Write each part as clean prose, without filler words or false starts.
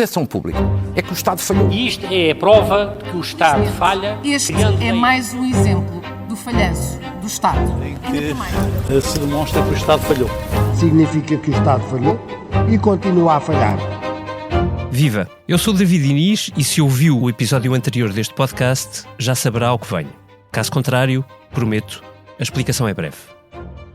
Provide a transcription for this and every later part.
percepção pública é que o Estado falhou. E isto é a prova de que o Estado falha. Este é mais um exemplo do falhanço do Estado. Em que se demonstra que o Estado falhou. Significa que o Estado falhou e continua a falhar. Viva! Eu sou o David Diniz e se ouviu o episódio anterior deste podcast, já saberá ao que venho. Caso contrário, prometo, a explicação é breve.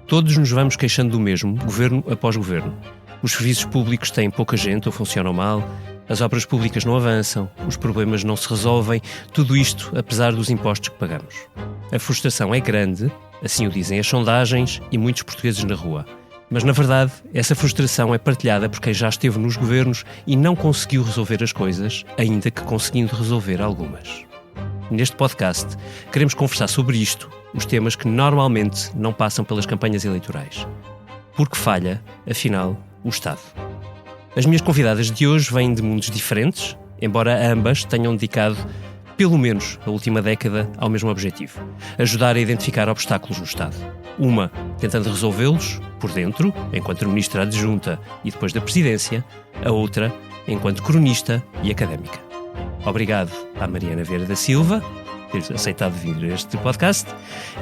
Todos nos vamos queixando do mesmo, governo após governo. Os serviços públicos têm pouca gente ou funcionam mal, as obras públicas não avançam, os problemas não se resolvem, tudo isto apesar dos impostos que pagamos. A frustração é grande, assim o dizem as sondagens e muitos portugueses na rua. Mas, na verdade, essa frustração é partilhada por quem já esteve nos governos e não conseguiu resolver as coisas, ainda que conseguindo resolver algumas. Neste podcast, queremos conversar sobre isto, os temas que normalmente não passam pelas campanhas eleitorais. Porque falha, afinal, o Estado. As minhas convidadas de hoje vêm de mundos diferentes, embora ambas tenham dedicado, pelo menos a última década, ao mesmo objetivo: ajudar a identificar obstáculos no Estado. Uma tentando resolvê-los por dentro, enquanto ministra adjunta e depois da presidência, a outra enquanto cronista e académica. Obrigado à Mariana Vieira da Silva por ter aceitado vir a este podcast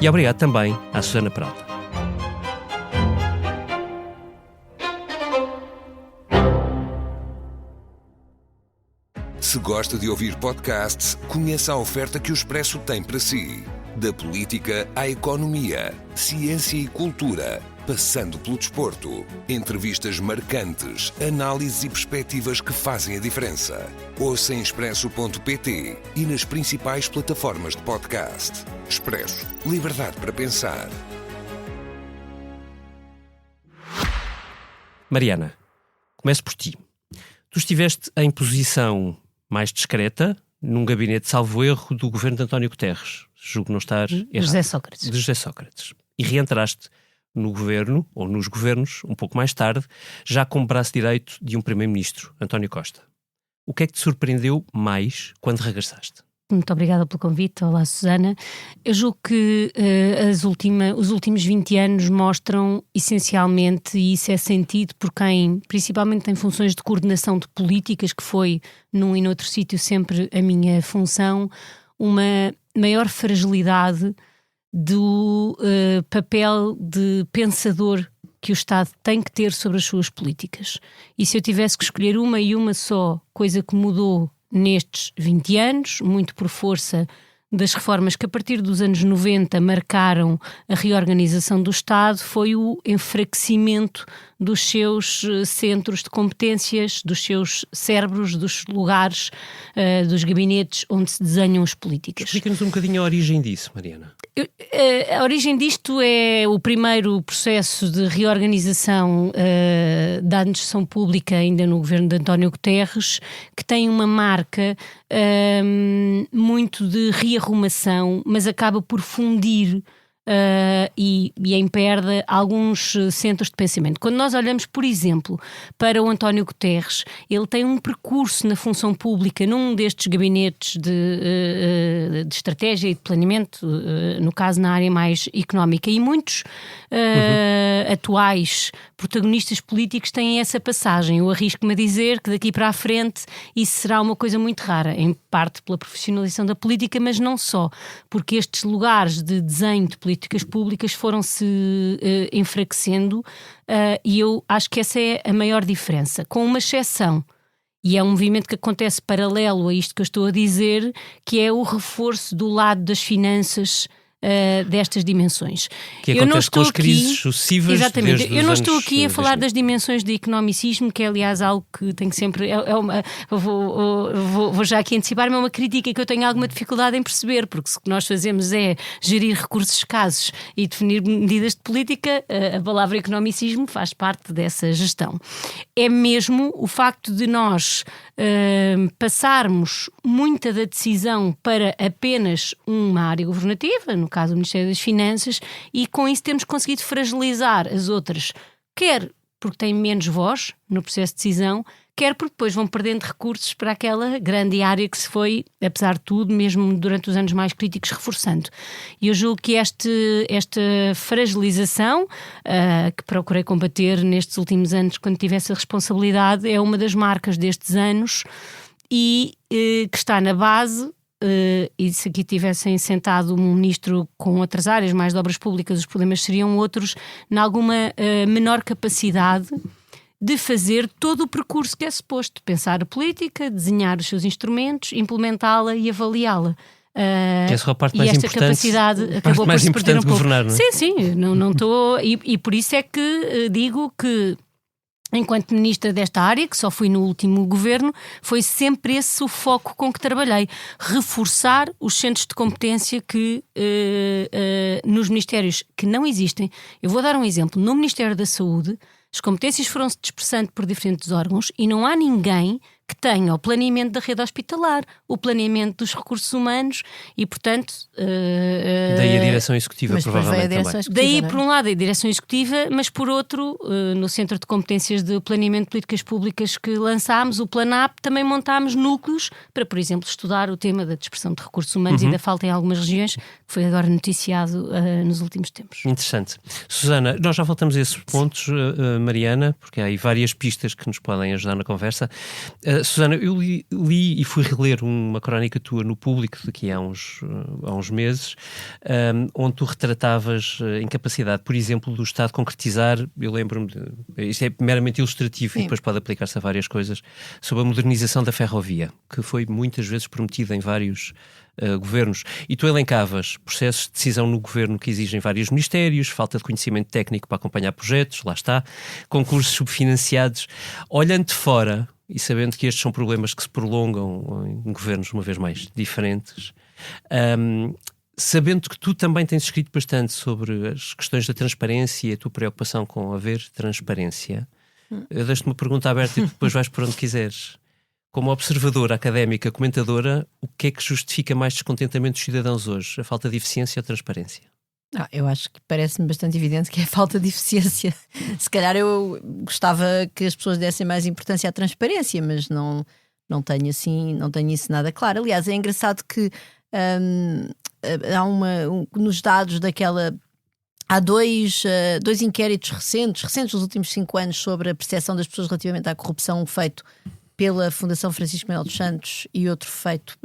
e obrigado também à Susana Peralta. Se gosta de ouvir podcasts, conheça a oferta que o Expresso tem para si. Da política à economia, ciência e cultura, passando pelo desporto. Entrevistas marcantes, análises e perspectivas que fazem a diferença. Ouça em expresso.pt e nas principais plataformas de podcast. Expresso. Liberdade para pensar. Mariana, começo por ti. Tu estiveste em posição mais discreta num gabinete, salvo erro, do governo de António Guterres. Julgo não estar errado. De José Sócrates. E reentraste no governo, ou nos governos, um pouco mais tarde, já como braço direito de um primeiro-ministro, António Costa. O que é que te surpreendeu mais quando regressaste? Muito obrigada pelo convite. Olá, Susana. Eu julgo que os últimos 20 anos mostram essencialmente, e isso é sentido por quem principalmente tem funções de coordenação de políticas, que foi num e noutro sítio sempre a minha função, uma maior fragilidade do papel de pensador que o Estado tem que ter sobre as suas políticas. E se eu tivesse que escolher uma e uma só coisa que mudou nestes 20 anos, muito por força das reformas que a partir dos anos 90 marcaram a reorganização do Estado, foi o enfraquecimento dos seus centros de competências, dos seus cérebros, dos lugares, dos gabinetes onde se desenham as políticas. Explica-nos um bocadinho a origem disso, Mariana. A origem disto é o primeiro processo de reorganização da administração pública ainda no governo de António Guterres, que tem uma marca muito de rearrumação, mas acaba por fundir e emperda alguns centros de pensamento. Quando nós olhamos, por exemplo, para o António Guterres, ele tem um percurso na função pública num destes gabinetes de estratégia e de planeamento, no caso na área mais económica, e muitos atuais protagonistas políticos têm essa passagem. Eu arrisco-me a dizer que daqui para a frente isso será uma coisa muito rara, em parte pela profissionalização da política, mas não só, porque estes lugares de desenho de políticas públicas foram-se enfraquecendo, e eu acho que essa é a maior diferença, com uma exceção, e é um movimento que acontece paralelo a isto que eu estou a dizer, que é o reforço do lado das finanças destas dimensões. Que acontece com as crises sucessivas. Exatamente. Eu não estou aqui a falar das dimensões de economicismo, que é aliás algo que tenho sempre... Vou já aqui antecipar-me, é uma crítica que eu tenho alguma dificuldade em perceber, porque se o que nós fazemos é gerir recursos escassos e definir medidas de política, a palavra economicismo faz parte dessa gestão. É mesmo o facto de nós passarmos muita da decisão para apenas uma área governativa, no caso do Ministério das Finanças, e com isso temos conseguido fragilizar as outras, quer porque têm menos voz no processo de decisão, quer porque depois vão perdendo recursos para aquela grande área que se foi, apesar de tudo, mesmo durante os anos mais críticos, reforçando. E eu julgo que esta fragilização, que procurei combater nestes últimos anos quando tive essa responsabilidade, é uma das marcas destes anos e que está na base. E se aqui tivessem sentado um ministro com outras áreas, mais de obras públicas, os problemas seriam outros, em alguma menor capacidade de fazer todo o percurso que é suposto, pensar a política, desenhar os seus instrumentos, implementá-la e avaliá-la. Essa é a parte e mais esta importante, capacidade acabou mais por se perder importante um de pouco. governar, não é? Sim, não estou. E por isso é que digo que, enquanto ministra desta área, que só fui no último governo, foi sempre esse o foco com que trabalhei. Reforçar os centros de competência que nos ministérios que não existem. Eu vou dar um exemplo. No Ministério da Saúde, as competências foram-se dispersando por diferentes órgãos e não há ninguém que tenha o planeamento da rede hospitalar, o planeamento dos recursos humanos e, portanto... Daí a direção executiva, mas provavelmente, a direção também. executiva, Daí, não é? por um lado, a direção executiva, mas por outro, no Centro de Competências de Planeamento de Políticas Públicas que lançámos, o Planap, também montámos núcleos para, por exemplo, estudar o tema da dispersão de recursos humanos e da falta em algumas regiões, que foi agora noticiado nos últimos tempos. Interessante. Susana, nós já voltamos a esses pontos, Mariana, porque há aí várias pistas que nos podem ajudar na conversa. Susana, eu li e fui reler uma crónica tua no Público daqui há uns meses, onde tu retratavas a incapacidade, por exemplo, do Estado concretizar, eu lembro-me, isto é meramente ilustrativo. Sim. E depois pode aplicar-se a várias coisas, sobre a modernização da ferrovia, que foi muitas vezes prometida em vários governos, e tu elencavas processos de decisão no governo que exigem vários ministérios, falta de conhecimento técnico para acompanhar projetos, lá está, concursos subfinanciados. Olhando de fora e sabendo que estes são problemas que se prolongam em governos uma vez mais diferentes, sabendo que tu também tens escrito bastante sobre as questões da transparência e a tua preocupação com haver transparência, eu deixo-te uma pergunta aberta e depois vais por onde quiseres. Como observadora académica, comentadora, o que é que justifica mais descontentamento dos cidadãos hoje? A falta de eficiência ou transparência? Eu acho que parece-me bastante evidente que é a falta de eficiência. Se calhar eu gostava que as pessoas dessem mais importância à transparência, mas não tenho isso nada claro. Aliás, é engraçado que há nos dados daquela... Há dois inquéritos recentes nos últimos 5 anos, sobre a percepção das pessoas relativamente à corrupção, feito pela Fundação Francisco Manuel dos Santos e outro feito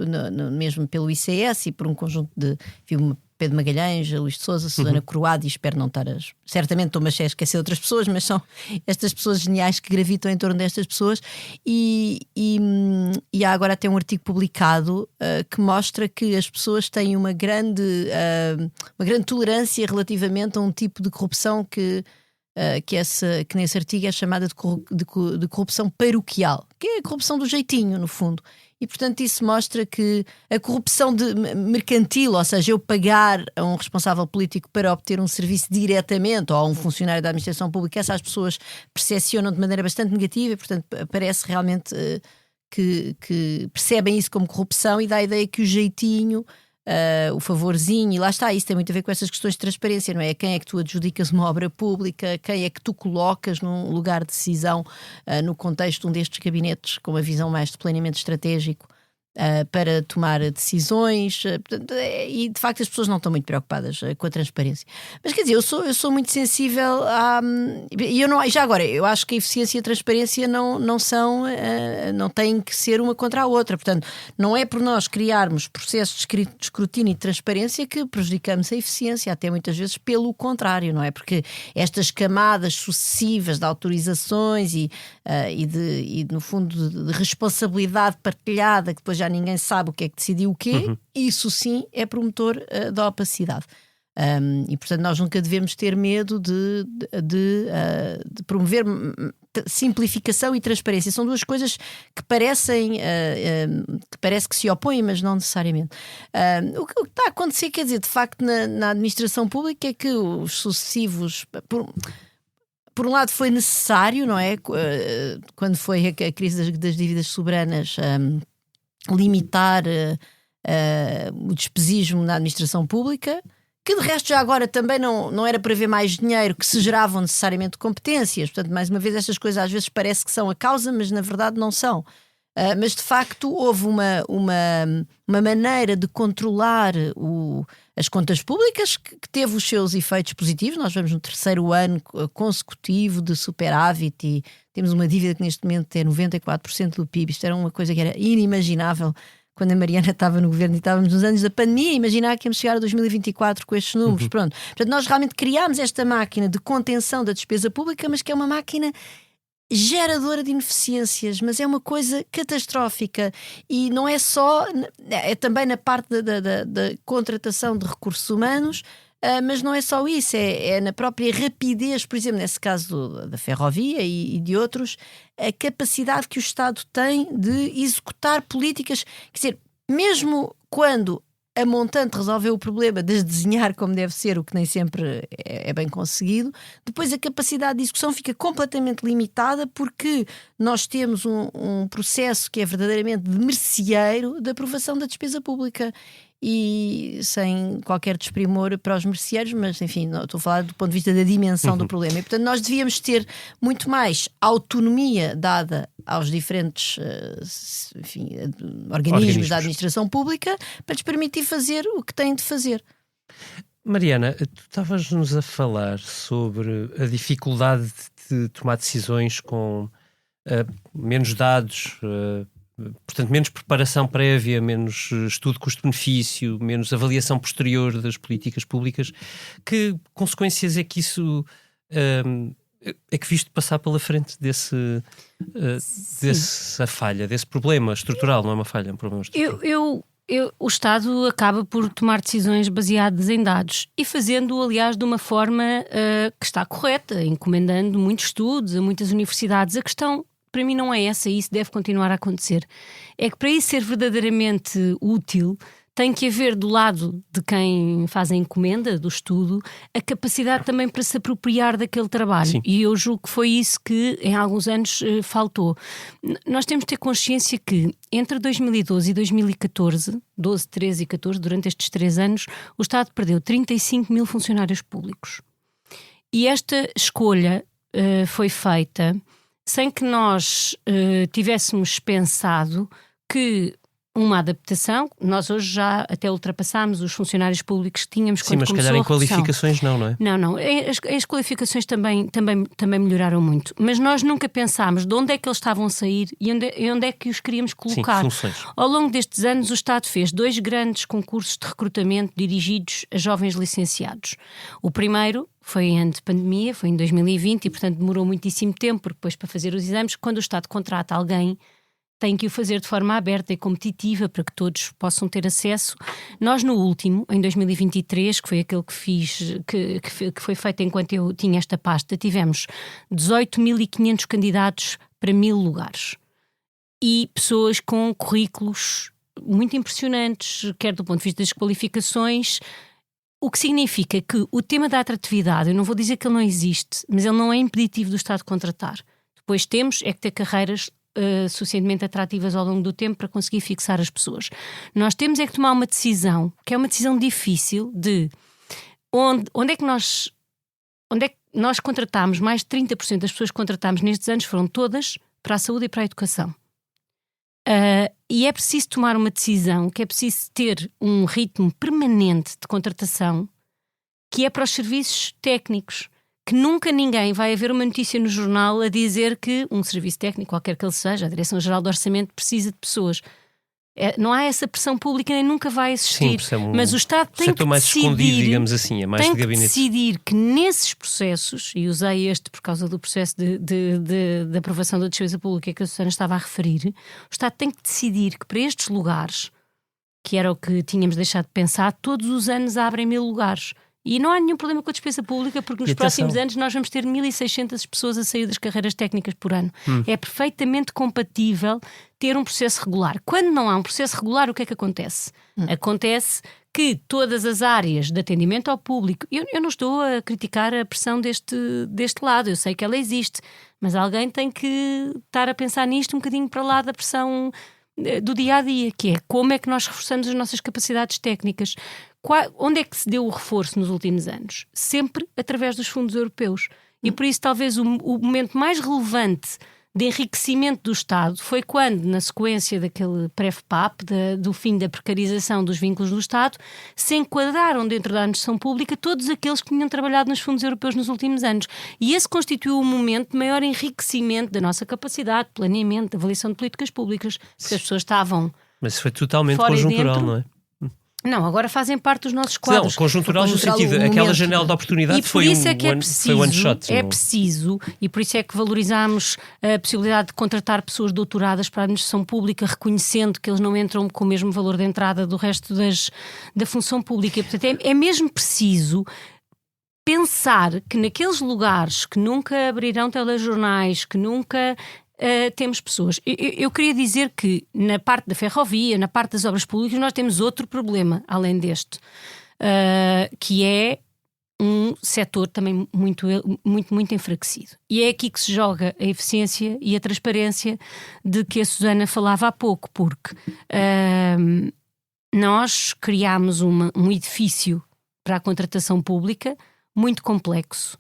mesmo pelo ICS e por um conjunto de... Pedro Magalhães, Luís de Sousa, Susana Croado, e espero não estar certamente estou-me a esquecer outras pessoas, mas são estas pessoas geniais que gravitam em torno destas pessoas, e há agora até um artigo publicado que mostra que as pessoas têm uma grande tolerância relativamente a um tipo de corrupção que nesse artigo é chamada de corrupção paroquial, que é a corrupção do jeitinho, no fundo. E, portanto, isso mostra que a corrupção mercantil, ou seja, eu pagar a um responsável político para obter um serviço diretamente, ou a um funcionário da administração pública, essas pessoas percepcionam de maneira bastante negativa e, portanto, parece realmente que percebem isso como corrupção, e dá a ideia que o jeitinho, o favorzinho, e lá está, isso tem muito a ver com essas questões de transparência, não é? Quem é que tu adjudicas uma obra pública, quem é que tu colocas num lugar de decisão no contexto de um destes gabinetes com uma visão mais de planeamento estratégico para tomar decisões, e de facto as pessoas não estão muito preocupadas com a transparência. Mas quer dizer, eu sou muito sensível já agora, eu acho que a eficiência e a transparência não têm que ser uma contra a outra. Portanto, não é por nós criarmos processos de escrutínio e de transparência que prejudicamos a eficiência, até muitas vezes pelo contrário, não é? Porque estas camadas sucessivas de autorizações e no fundo de responsabilidade partilhada, que depois já ninguém sabe o que é que decidiu o quê, isso sim é promotor da opacidade. E portanto nós nunca devemos ter medo de promover simplificação e transparência. São duas coisas que parece que se opõem, mas não necessariamente. O que está a acontecer, quer dizer, de facto na administração pública, é que os sucessivos... Por um lado foi necessário, não é? Quando foi a crise das dívidas soberanas, limitar o despesismo na administração pública, que de resto já agora também não era para haver mais dinheiro, que se geravam necessariamente competências. Portanto, mais uma vez, estas coisas às vezes parece que são a causa, mas na verdade não são. Mas de facto houve uma maneira de controlar as contas públicas que teve os seus efeitos positivos. Nós vamos no 3º ano consecutivo de superávit e temos uma dívida que neste momento é 94% do PIB. Isto era uma coisa que era inimaginável quando a Mariana estava no governo e estávamos nos anos da pandemia. Imaginar que íamos chegar a 2024 com estes números. Pronto. Portanto, nós realmente criámos esta máquina de contenção da despesa pública, mas que é uma máquina geradora de ineficiências, mas é uma coisa catastrófica. E não é só, é também na parte da contratação de recursos humanos, mas não é só isso, é na própria rapidez, por exemplo, nesse caso da ferrovia e de outros, a capacidade que o Estado tem de executar políticas, quer dizer, mesmo quando a montante resolveu o problema de desenhar como deve ser, o que nem sempre é bem conseguido, depois a capacidade de execução fica completamente limitada porque nós temos um processo que é verdadeiramente de merceeiro da aprovação da despesa pública. E sem qualquer desprimor para os merceeiros, mas enfim, não, estou a falar do ponto de vista da dimensão do problema. E portanto nós devíamos ter muito mais autonomia dada aos diferentes organismos da administração pública para lhes permitir fazer o que têm de fazer. Mariana, tu estavas-nos a falar sobre a dificuldade de tomar decisões com menos dados, portanto, menos preparação prévia, menos estudo custo-benefício, menos avaliação posterior das políticas públicas. Que consequências é que isso é que viste passar pela frente dessa falha, desse problema estrutural? Não é uma falha, é um problema estrutural. O Estado acaba por tomar decisões baseadas em dados e fazendo, aliás, de uma forma que está correta, encomendando muitos estudos a muitas universidades. A questão para mim não é essa, e isso deve continuar a acontecer. É que para isso ser verdadeiramente útil, tem que haver do lado de quem faz a encomenda do estudo a capacidade também para se apropriar daquele trabalho. Sim. E eu julgo que foi isso que em alguns anos faltou. Nós temos de ter consciência que entre 2012 e 2014, 12, 13 e 14, durante estes 3 anos, o Estado perdeu 35 mil funcionários públicos. E esta escolha foi feita sem que nós tivéssemos pensado que uma adaptação, nós hoje já até ultrapassámos os funcionários públicos que tínhamos quando começou a redução. Sim, mas se calhar em qualificações não é? Não. As qualificações também melhoraram muito. Mas nós nunca pensámos de onde é que eles estavam a sair e onde é que os queríamos colocar. Sim, funções. Ao longo destes anos, o Estado fez 2 grandes concursos de recrutamento dirigidos a jovens licenciados. O primeiro foi em ano de pandemia, foi em 2020 e, portanto, demorou muitíssimo tempo, porque depois para fazer os exames, quando o Estado contrata alguém, tem que o fazer de forma aberta e competitiva para que todos possam ter acesso. Nós no último, em 2023, que foi aquele que fiz, que foi feito enquanto eu tinha esta pasta, tivemos 18.500 candidatos para 1.000 lugares. E pessoas com currículos muito impressionantes, quer do ponto de vista das qualificações, o que significa que o tema da atratividade, eu não vou dizer que ele não existe, mas ele não é impeditivo do Estado contratar. Depois temos é que ter carreiras suficientemente atrativas ao longo do tempo para conseguir fixar as pessoas. Nós temos é que tomar uma decisão, que é uma decisão difícil, de onde é que nós contratámos, mais de 30% das pessoas que contratámos nestes anos foram todas para a saúde e para a educação. E é preciso tomar uma decisão, que é preciso ter um ritmo permanente de contratação, que é para os serviços técnicos, que nunca ninguém vai haver uma notícia no jornal a dizer que um serviço técnico, qualquer que ele seja, a Direção-Geral do Orçamento, precisa de pessoas. Não há essa pressão pública, nem nunca vai existir. Sim, mas o Estado tem que mais decidir, escondido, digamos assim, é mais tem de gabinete. Que decidir que nesses processos, e usei este por causa do processo de aprovação da despesa pública que a Susana estava a referir, o Estado tem que decidir que para estes lugares, que era o que tínhamos deixado de pensar, todos os anos abrem 1.000 lugares. E não há nenhum problema com a despesa pública, porque nos próximos anos nós vamos ter 1.600 pessoas a sair das carreiras técnicas por ano. É perfeitamente compatível ter um processo regular. Quando não há um processo regular, o que é que acontece? Acontece que todas as áreas de atendimento ao público... Eu não estou a criticar a pressão deste lado, eu sei que ela existe, mas alguém tem que estar a pensar nisto um bocadinho para lá da pressão do dia-a-dia, que é como é que nós reforçamos as nossas capacidades técnicas. Onde é que se deu o reforço nos últimos anos? Sempre através dos fundos europeus. E por isso talvez o momento mais relevante de enriquecimento do Estado foi quando, na sequência daquele PREF-PAP, do fim da precarização dos vínculos do Estado, se enquadraram dentro da administração pública todos aqueles que tinham trabalhado nos fundos europeus nos últimos anos. E esse constituiu um momento de maior enriquecimento da nossa capacidade de planeamento, de avaliação de políticas públicas, porque as pessoas estavam... Mas isso foi totalmente fora e conjuntural, dentro. não é? Não, agora fazem parte dos nossos quadros. Não, conjuntural no sentido, aquela janela de oportunidade foi one shot. É preciso, e por isso é que valorizámos a possibilidade de contratar pessoas doutoradas para a administração pública, reconhecendo que eles não entram com o mesmo valor de entrada do resto da função pública. E, portanto, é mesmo preciso pensar que naqueles lugares que nunca abrirão telejornais, que nunca... temos pessoas. Eu queria dizer que na parte da ferrovia, na parte das obras públicas, nós temos outro problema, além deste, que é um setor também muito enfraquecido. E é aqui que se joga a eficiência e a transparência de que a Susana falava há pouco, porque nós criámos um edifício para a contratação pública muito complexo,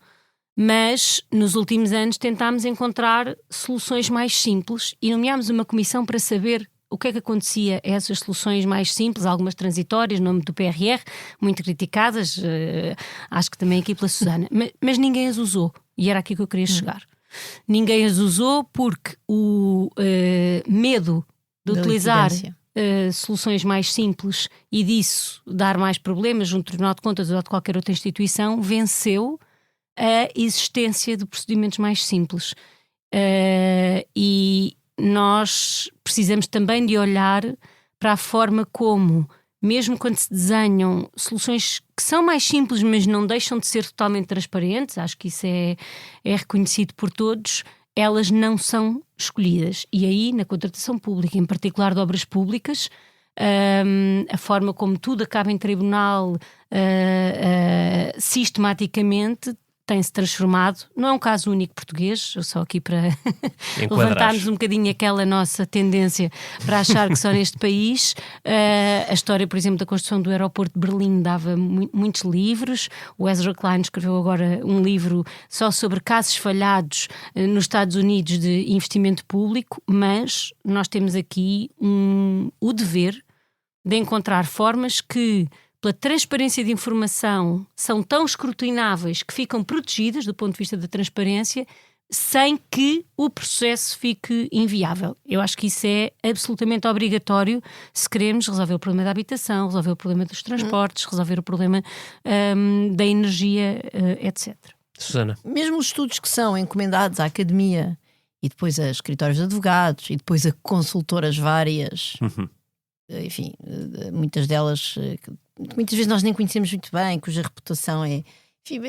mas nos últimos anos tentámos encontrar soluções mais simples e nomeámos uma comissão para saber o que é que acontecia a essas soluções mais simples, algumas transitórias, no nome do PRR, muito criticadas, acho que também aqui pela Susana, mas ninguém as usou, e era aqui que eu queria chegar. Ninguém as usou porque o medo de utilizar soluções mais simples e disso dar mais problemas junto do Tribunal de Contas ou de qualquer outra instituição venceu a existência de procedimentos mais simples. E nós precisamos também de olhar para a forma como, mesmo quando se desenham soluções que são mais simples, mas não deixam de ser totalmente transparentes, acho que isso é reconhecido por todos, elas não são escolhidas. E aí, na contratação pública, em particular de obras públicas, a forma como tudo acaba em tribunal sistematicamente tem-se transformado, não é um caso único português, só aqui para levantarmos um bocadinho aquela nossa tendência para achar que só neste país. A história, por exemplo, da construção do aeroporto de Berlim dava muitos livros. O Ezra Klein escreveu agora um livro só sobre casos falhados nos Estados Unidos de investimento público, mas nós temos aqui o dever de encontrar formas que, pela transparência de informação, são tão escrutináveis que ficam protegidas do ponto de vista da transparência, sem que o processo fique inviável. Eu acho que isso é absolutamente obrigatório se queremos resolver o problema da habitação, resolver o problema dos transportes, resolver o problema da energia, etc. Susana. Mesmo os estudos que são encomendados à academia e depois a escritórios de advogados e depois a consultoras várias, enfim, muitas delas... muitas vezes nós nem conhecemos muito bem, cuja reputação é... Enfim,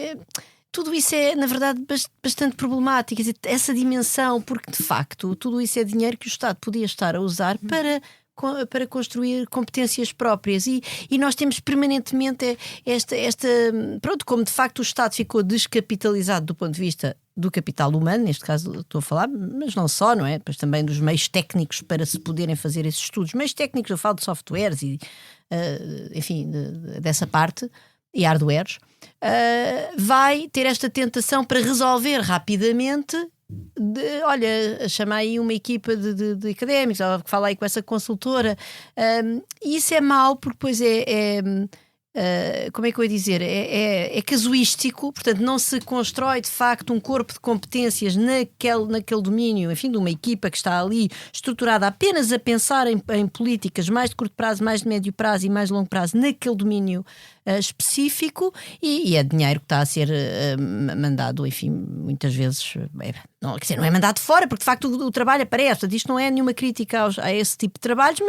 tudo isso é, na verdade, bastante problemático. Quer dizer, essa dimensão, porque de facto tudo isso é dinheiro que o Estado podia estar a usar para construir competências próprias e nós temos permanentemente esta pronto, como de facto o Estado ficou descapitalizado do ponto de vista do capital humano, neste caso estou a falar, mas não só, não é? Mas também dos meios técnicos para se poderem fazer esses estudos. Meios técnicos, eu falo de softwares e, enfim, dessa parte, e hardwares, vai ter esta tentação para resolver rapidamente olha, chama aí uma equipa de académicos, que fala aí com essa consultora, e isso é mau porque depois como é que eu ia dizer? É casuístico, portanto não se constrói de facto um corpo de competências naquele domínio, enfim, de uma equipa que está ali estruturada apenas a pensar em políticas mais de curto prazo, mais de médio prazo e mais de longo prazo naquele domínio específico, e é dinheiro que está a ser mandado, enfim, muitas vezes não, quer dizer, não é mandado fora, porque de facto o trabalho aparece. Portanto, isto não é nenhuma crítica a esse tipo de trabalhos,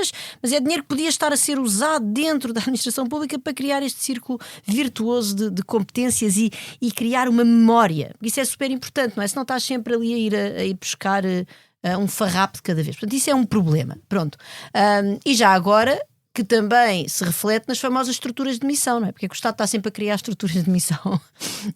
mas é dinheiro que podia estar a ser usado dentro da administração pública para criar este círculo virtuoso de competências e criar uma memória. Isso é super importante, não é? Se não estás sempre ali a ir buscar um farrapo de cada vez. Portanto, isso é um problema. Pronto. E já agora, que também se reflete nas famosas estruturas de missão, não é? Porque o Estado está sempre a criar estruturas de missão.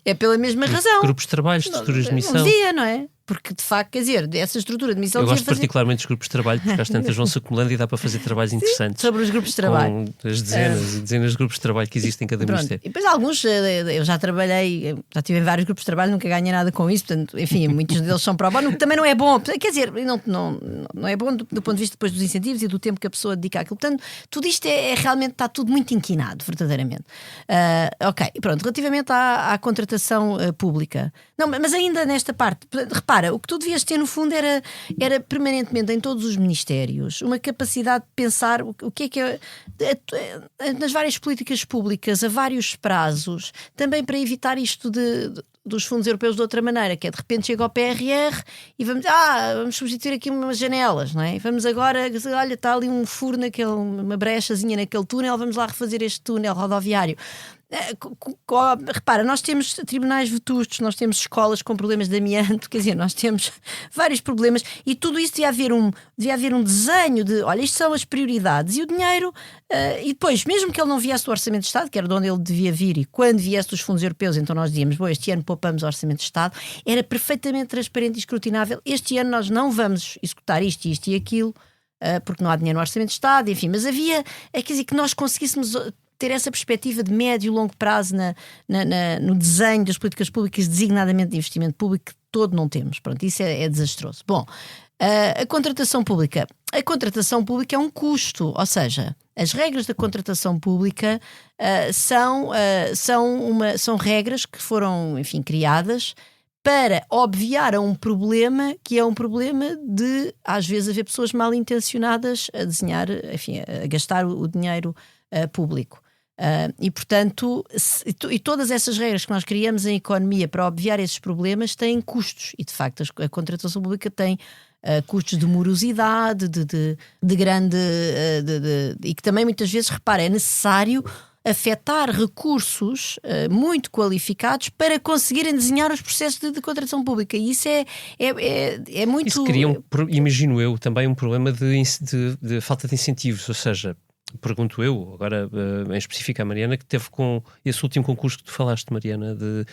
É pela mesma razão. Grupos de trabalho, estruturas de missão. Não dizia, não é? porque de facto, quer dizer, essa estrutura de missão Eu devia gosto fazer... particularmente dos grupos de trabalho, porque às tantas vão-se acumulando e dá para fazer trabalhos interessantes. sobre os grupos de trabalho. Com as dezenas e dezenas de grupos de trabalho que existem em cada Pronto. ministério. E depois alguns, eu já trabalhei, já tive em vários grupos de trabalho, nunca ganhei nada com isso, portanto, enfim, muitos deles são pro bono, que também não é bom, quer dizer, não é bom do ponto de vista depois dos incentivos e do tempo que a pessoa dedica àquilo. Portanto, tudo isto realmente está tudo muito inquinado, verdadeiramente. Ok, pronto, relativamente à contratação pública. Não, mas ainda nesta parte, repara, o que tu devias ter no fundo era permanentemente em todos os ministérios uma capacidade de pensar o que é nas várias políticas públicas a vários prazos, também para evitar isto dos fundos europeus de outra maneira, que é de repente chega ao PRR e vamos substituir aqui umas janelas, não é? Vamos agora, olha, está ali um furo uma brechazinha naquele túnel, vamos lá refazer este túnel rodoviário. Repara, nós temos tribunais vetustos, nós temos escolas com problemas de amianto, quer dizer, nós temos vários problemas e tudo isso devia haver um desenho de, olha, isto são as prioridades e o dinheiro, e depois, mesmo que ele não viesse do Orçamento de Estado, que era de onde ele devia vir, e quando viesse dos fundos europeus, então nós dizíamos, bom, este ano poupamos o Orçamento de Estado, era perfeitamente transparente e escrutinável. Este ano nós não vamos executar isto e aquilo, porque não há dinheiro no Orçamento de Estado, enfim, mas havia, quer dizer, que nós conseguíssemos ter essa perspectiva de médio e longo prazo no desenho das políticas públicas, designadamente de investimento público, que todo não temos. Pronto, isso é desastroso. Bom, a contratação pública. A contratação pública é um custo, ou seja, as regras da contratação pública são regras que foram, enfim, criadas para obviar a um problema que é um problema de, às vezes, haver pessoas mal intencionadas a desenhar, enfim, a gastar o dinheiro público. E portanto, todas essas regras que nós criamos em economia para obviar esses problemas têm custos, e de facto a contratação pública tem custos de morosidade, de grande e que também muitas vezes, repara, é necessário afetar recursos muito qualificados para conseguirem desenhar os processos de contratação pública, e isso é muito... Isso cria, imagino eu, também um problema de falta de incentivos, ou seja, pergunto eu, agora em específico à Mariana, que teve com esse último concurso que tu falaste, Mariana, de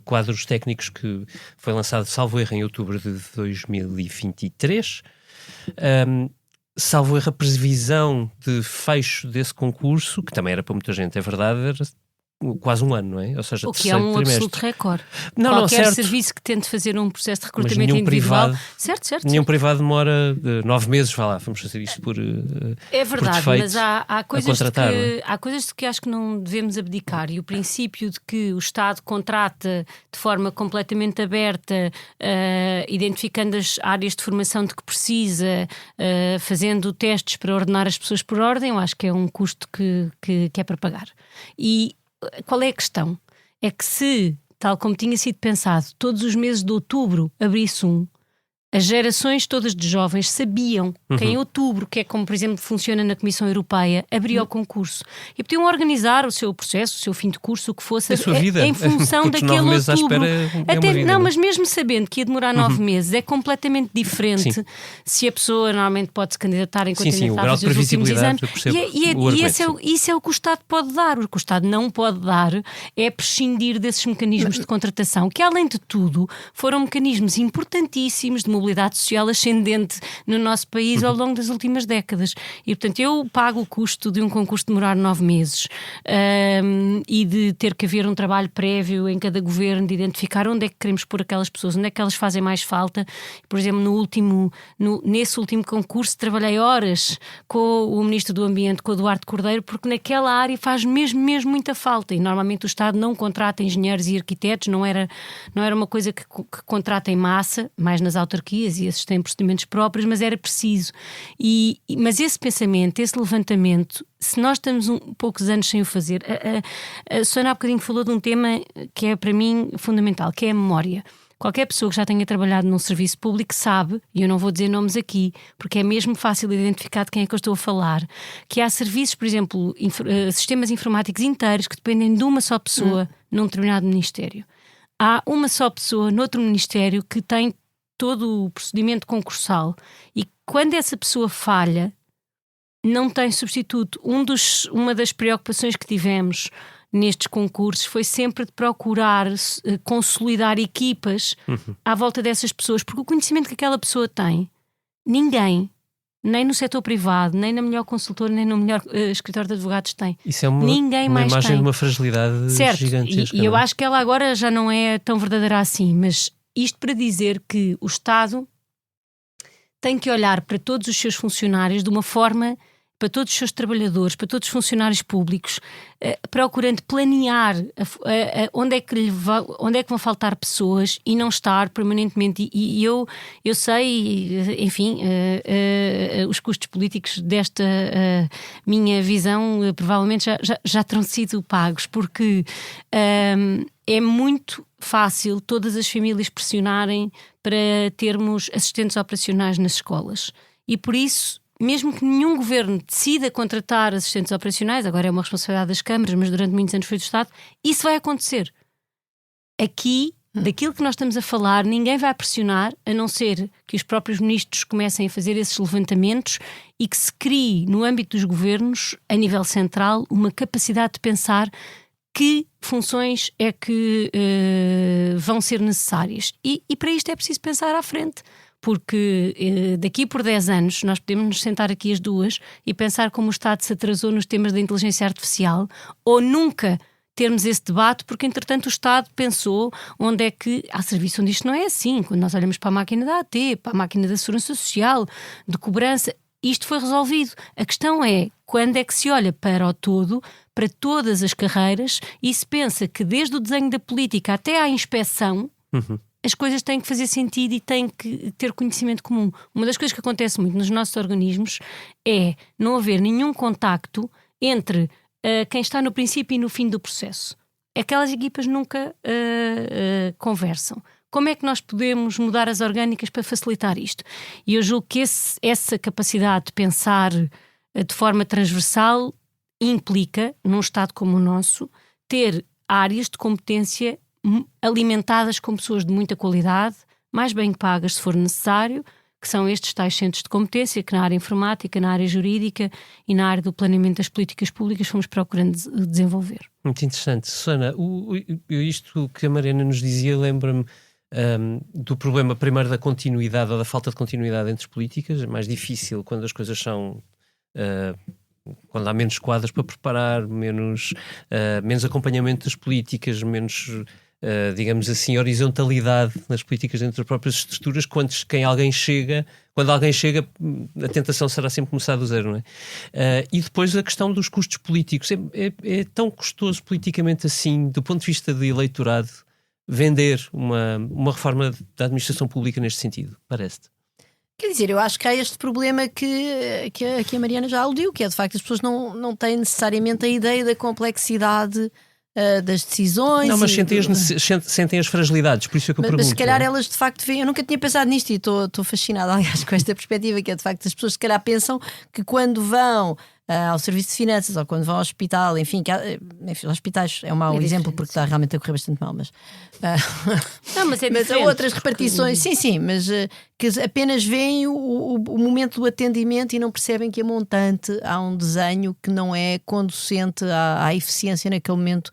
quadros técnicos que foi lançado, salvo erro, em outubro de 2023. Salvo erro, a previsão de fecho desse concurso, que também era para muita gente, é verdade, era quase um ano, não é? Ou seja, o que é um trimestre. absoluto recorde. Qualquer Qualquer certo. Serviço que tente fazer um processo de recrutamento individual... Privado, certo. Nenhum privado demora 9 meses, vamos fazer isto por é verdade, por defeito, mas há coisas há coisas de que acho que não devemos abdicar, e o princípio de que o Estado contrata de forma completamente aberta, identificando as áreas de formação de que precisa, fazendo testes para ordenar as pessoas por ordem, eu acho que é um custo que é para pagar. E qual é a questão? É que se, tal como tinha sido pensado, todos os meses de outubro abrisse as gerações todas de jovens sabiam que em outubro, que é como, por exemplo, funciona na Comissão Europeia, abria o concurso e podiam organizar o seu processo, o seu fim de curso, o que fosse, a sua vida, em função daquele 9 meses outubro. Vida, mas mesmo sabendo que ia demorar 9 meses, é completamente diferente se a pessoa normalmente pode se candidatar enquanto ainda está a fazer os últimos exames. Isso é o que o Estado pode dar. O que o Estado não pode dar é prescindir desses mecanismos de contratação, que, além de tudo, foram mecanismos importantíssimos de mobilidade social ascendente no nosso país ao longo das últimas décadas. E, portanto, eu pago o custo de um concurso demorar 9 meses e de ter que haver um trabalho prévio em cada governo de identificar onde é que queremos pôr aquelas pessoas, onde é que elas fazem mais falta. Por exemplo, nesse último concurso trabalhei horas com o Ministro do Ambiente, com o Duarte Cordeiro, porque naquela área faz mesmo muita falta, e normalmente o Estado não contrata engenheiros e arquitetos, não era uma coisa que contrata em massa, mais nas autarquias, e esses têm procedimentos próprios, mas era preciso. Mas esse pensamento, esse levantamento, se nós estamos poucos anos sem o fazer, a Susana há bocadinho falou de um tema que é para mim fundamental, que é a memória. Qualquer pessoa que já tenha trabalhado num serviço público sabe, e eu não vou dizer nomes aqui, porque é mesmo fácil identificar de quem é que eu estou a falar, que há serviços, por exemplo, sistemas informáticos inteiros que dependem de uma só pessoa num determinado ministério. Há uma só pessoa noutro ministério que tem todo o procedimento concursal, e quando essa pessoa falha, não tem substituto. Uma das preocupações que tivemos nestes concursos foi sempre de procurar consolidar equipas à volta dessas pessoas, porque o conhecimento que aquela pessoa tem, ninguém, nem no setor privado, nem na melhor consultora, nem no melhor escritório de advogados tem. Isso é Ninguém uma mais imagem tem. de uma fragilidade Certo, gigantesca. e eu não é? acho que ela agora já não é tão verdadeira assim, mas isto para dizer que o Estado tem que olhar para todos os seus funcionários de uma forma, para todos os seus trabalhadores, para todos os funcionários públicos, procurando planear onde é que vão faltar pessoas e não estar permanentemente. E eu sei, enfim, os custos políticos desta minha visão provavelmente já terão sido pagos, porque é muito fácil todas as famílias pressionarem para termos assistentes operacionais nas escolas. E por isso, mesmo que nenhum governo decida contratar assistentes operacionais, agora é uma responsabilidade das câmaras, mas durante muitos anos foi do Estado, isso vai acontecer. Aqui, daquilo que nós estamos a falar, ninguém vai pressionar, a não ser que os próprios ministros comecem a fazer esses levantamentos e que se crie, no âmbito dos governos, a nível central, uma capacidade de pensar que funções é que vão ser necessárias. E para isto é preciso pensar à frente. Porque daqui por 10 anos nós podemos nos sentar aqui as duas e pensar como o Estado se atrasou nos temas da inteligência artificial, ou nunca termos esse debate, porque entretanto o Estado pensou onde é que há serviço onde isto não é assim. Quando nós olhamos para a máquina da AT, para a máquina da Segurança Social, de cobrança, isto foi resolvido. A questão é quando é que se olha para o todo, para todas as carreiras, e se pensa que desde o desenho da política até à inspeção, as coisas têm que fazer sentido e têm que ter conhecimento comum. Uma das coisas que acontece muito nos nossos organismos é não haver nenhum contacto entre quem está no princípio e no fim do processo. Aquelas equipas nunca conversam. Como é que nós podemos mudar as orgânicas para facilitar isto? E eu julgo que essa capacidade de pensar de forma transversal implica, num Estado como o nosso, ter áreas de competência alimentadas com pessoas de muita qualidade, mais bem pagas se for necessário, que são estes tais centros de competência que na área informática, na área jurídica e na área do planeamento das políticas públicas fomos procurando desenvolver. Muito interessante. Susana, isto que a Mariana nos dizia lembra-me do problema primeiro da continuidade ou da falta de continuidade entre as políticas. É mais difícil quando as coisas são... quando há menos quadros para preparar, menos acompanhamento das políticas, menos, digamos assim, horizontalidade nas políticas dentro das próprias estruturas. Quando alguém chega, a tentação será sempre começar do zero, não é? E depois a questão dos custos políticos. É tão custoso politicamente assim, do ponto de vista de eleitorado, vender uma reforma da administração pública neste sentido, parece-te? Quer dizer, eu acho que há este problema que a Mariana já aludiu, que é de facto as pessoas não têm necessariamente a ideia da complexidade das decisões. Não, mas sentem as fragilidades, por isso é que eu pergunto. Mas se calhar elas de facto veem, eu nunca tinha pensado nisto e estou fascinada, aliás, com esta perspectiva, que é de facto as pessoas se calhar pensam que quando vão ao serviço de finanças ou quando vão ao hospital, enfim, hospitais é um mau exemplo porque está realmente a correr bastante mal, mas não, mas há outras repartições, sim, mas que apenas veem o momento do atendimento e não percebem que a montante há um desenho que não é conducente à eficiência naquele momento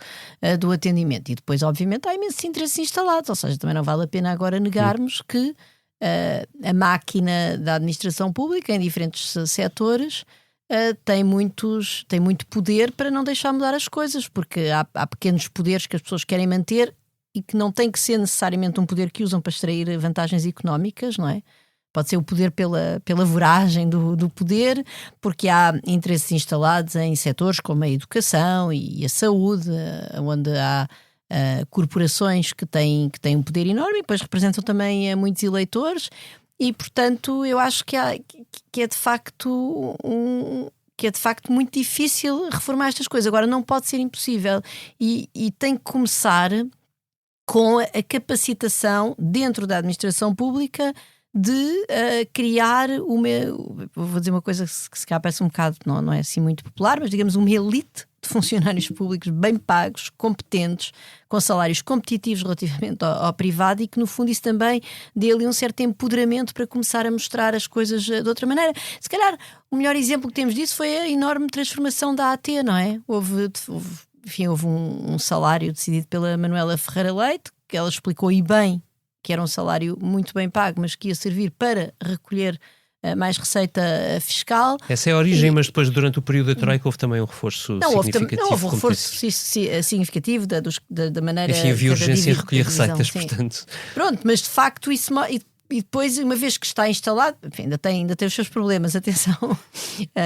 do atendimento. E depois, obviamente, há imensos interesses instalados, ou seja, também não vale a pena agora negarmos que a máquina da administração pública em diferentes setores tem muito poder para não deixar mudar as coisas, porque há pequenos poderes que as pessoas querem manter e que não tem que ser necessariamente um poder que usam para extrair vantagens económicas, não é? Pode ser o poder pela voragem do poder, porque há interesses instalados em setores como a educação e a saúde, onde há corporações que têm um poder enorme e depois representam também muitos eleitores. E, portanto, eu acho que é de facto muito difícil reformar estas coisas. Agora, não pode ser impossível e tem que começar com a capacitação dentro da administração pública de criar vou dizer uma coisa que se calhar parece um bocado, não é assim muito popular, mas digamos uma elite de funcionários públicos bem pagos, competentes, com salários competitivos relativamente ao privado e que no fundo isso também dê ali um certo empoderamento para começar a mostrar as coisas de outra maneira. Se calhar o melhor exemplo que temos disso foi a enorme transformação da AT, não é? Houve enfim, houve um salário decidido pela Manuela Ferreira Leite, que ela explicou e bem que era um salário muito bem pago, mas que ia servir para recolher mais receita fiscal. Essa é a origem, mas depois, durante o período da Troika, houve também um reforço significativo. Houve um reforço significativo da maneira... Enfim, havia urgência em recolher divisão, receitas, sim. portanto... Pronto, mas de facto isso... E depois, uma vez que está instalado, enfim, ainda tem os seus problemas, atenção,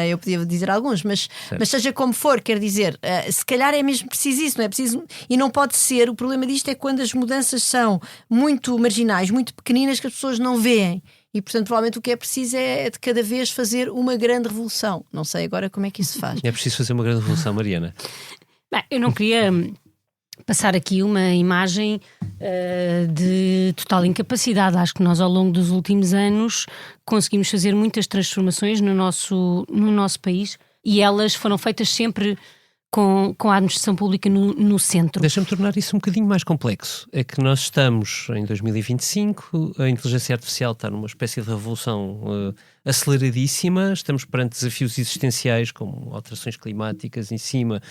eu podia dizer alguns, mas seja como for, quer dizer, se calhar é mesmo preciso isso, não é preciso, e não pode ser, o problema disto é quando as mudanças são muito marginais, muito pequeninas, que as pessoas não veem, e portanto provavelmente o que é preciso é de cada vez fazer uma grande revolução. Não sei agora como é que isso se faz. É preciso fazer uma grande revolução, Mariana. Bem, eu não queria passar aqui uma imagem de total incapacidade. Acho que nós, ao longo dos últimos anos, conseguimos fazer muitas transformações no nosso país, e elas foram feitas sempre com a administração pública no centro. Deixa-me tornar isso um bocadinho mais complexo. É que nós estamos em 2025, a inteligência artificial está numa espécie de revolução aceleradíssima, estamos perante desafios existenciais como alterações climáticas em cima,